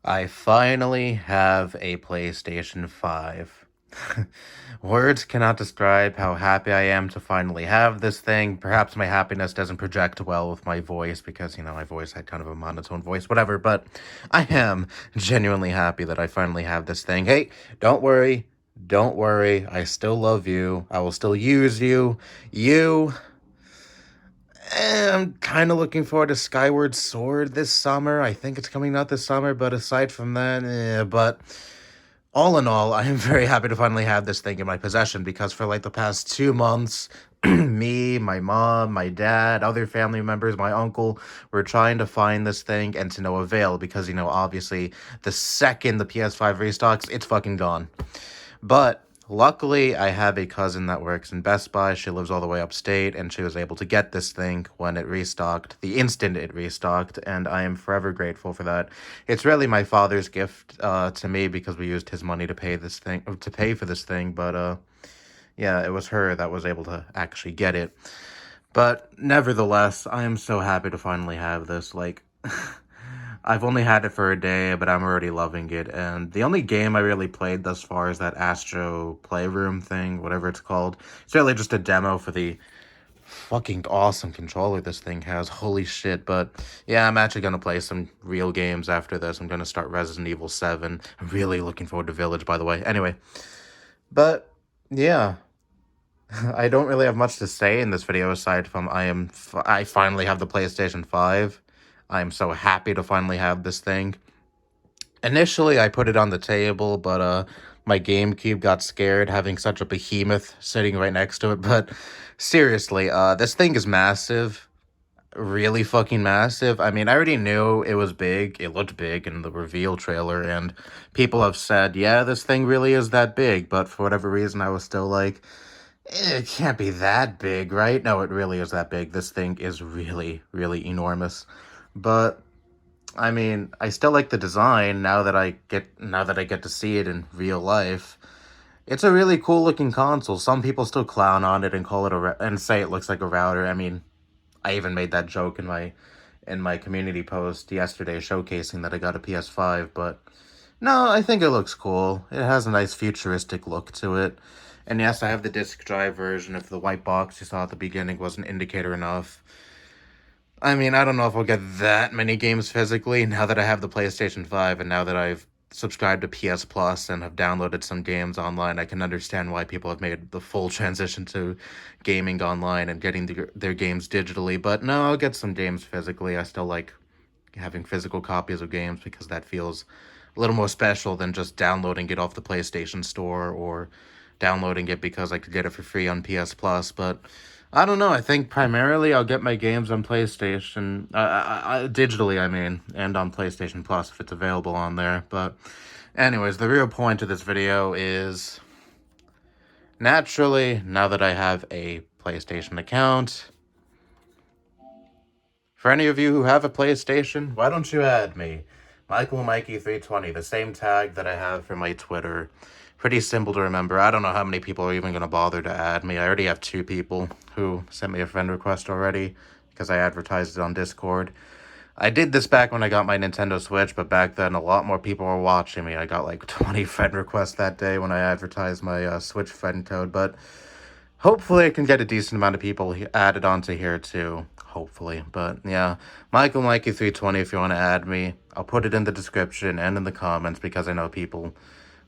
I finally have a PlayStation 5. Words cannot describe how happy I am to finally have this thing. Perhaps my happiness doesn't project well with my voice because, my voice had kind of a monotone voice, whatever, but I am genuinely happy that I finally have this thing. Hey, don't worry. Don't worry. I still love you. I will still use you. You. I'm kind of looking forward to Skyward Sword this summer. I think it's coming out this summer, but aside from that, but all in all, I am very happy to finally have this thing in my possession because for like the past 2 months, me, my mom, my dad, other family members, my uncle, were trying to find this thing and to no avail because, obviously, the second the PS5 restocks, it's fucking gone. But luckily, I have a cousin that works in Best Buy. She lives all the way upstate, and she was able to get this thing when it restocked, the instant it restocked, and I am forever grateful for that. It's really my father's gift to me because we used his money to pay for this thing, but yeah, it was her that was able to actually get it. But nevertheless, I am so happy to finally have this. Like, I've only had it for a day, but I'm already loving it. And the only game I really played thus far is that Astro Playroom thing, whatever it's called. It's really just a demo for the fucking awesome controller this thing has. Holy shit. But yeah, I'm actually going to play some real games after this. I'm going to start Resident Evil 7. I'm really looking forward to Village, by the way. Anyway, but yeah. I don't really have much to say in this video aside from I finally have the PlayStation 5. I'm so happy to finally have this thing. Initially, I put it on the table, but my GameCube got scared having such a behemoth sitting right next to it. But seriously, this thing is massive. Really fucking massive. I mean, I already knew it was big. It looked big in the reveal trailer, and people have said, yeah, this thing really is that big. But for whatever reason, I was still like, it can't be that big, right? No, it really is that big. This thing is really, really enormous. But I mean, I still like the design now that I get to see it in real life. It's a really cool looking console. Some people still clown on it and call it and say it looks like a router. I mean, I even made that joke in my community post yesterday showcasing that I got a PS5, but no, I think it looks cool. It has a nice futuristic look to it. And yes, I have the disk drive version. If the white box you saw at the beginning was an indicator enough. I mean, I don't know if I'll get that many games physically now that I have the PlayStation 5 and now that I've subscribed to PS Plus and have downloaded some games online. I can understand why people have made the full transition to gaming online and getting their games digitally. But no, I'll get some games physically. I still like having physical copies of games because that feels a little more special than just downloading it off the PlayStation Store or downloading it because I could get it for free on PS Plus. But I don't know. I think primarily I'll get my games on PlayStation, digitally, I mean, and on PlayStation Plus if it's available on there. But anyways, the real point of this video is, naturally, now that I have a PlayStation account, for any of you who have a PlayStation, why don't you add me? Mikey320, the same tag that I have for my Twitter. Pretty simple to remember. I don't know how many people are even going to bother to add me. I already have 2 people who sent me a friend request already because I advertised it on Discord. I did this back when I got my Nintendo Switch, but back then a lot more people were watching me. I got like 20 friend requests that day when I advertised my Switch friend code, but hopefully I can get a decent amount of people added onto here too. Hopefully. But yeah, Mikey320 if you want to add me. I'll put it in the description and in the comments because I know people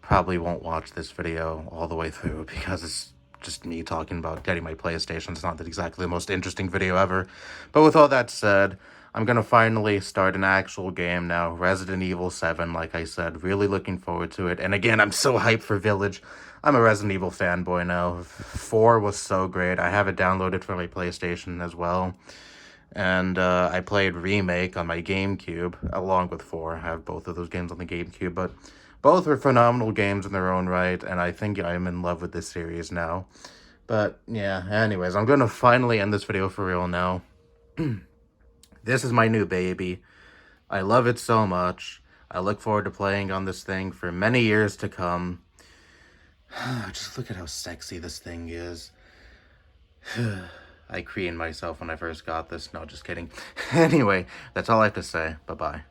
probably won't watch this video all the way through because it's just me talking about getting my PlayStation. It's not exactly the most interesting video ever. But with all that said, I'm going to finally start an actual game now. Resident Evil 7, like I said. Really looking forward to it. And again, I'm so hyped for Village. I'm a Resident Evil fanboy now. 4 was so great. I have it downloaded for my PlayStation as well. And I played Remake on my GameCube along with 4. I have both of those games on the GameCube, but both are phenomenal games in their own right, and I think I'm in love with this series now. But yeah, anyways, I'm going to finally end this video for real now. This is my new baby. I love it so much. I look forward to playing on this thing for many years to come. Just look at how sexy this thing is. I creamed myself when I first got this. No, just kidding. Anyway, that's all I have to say. Bye-bye.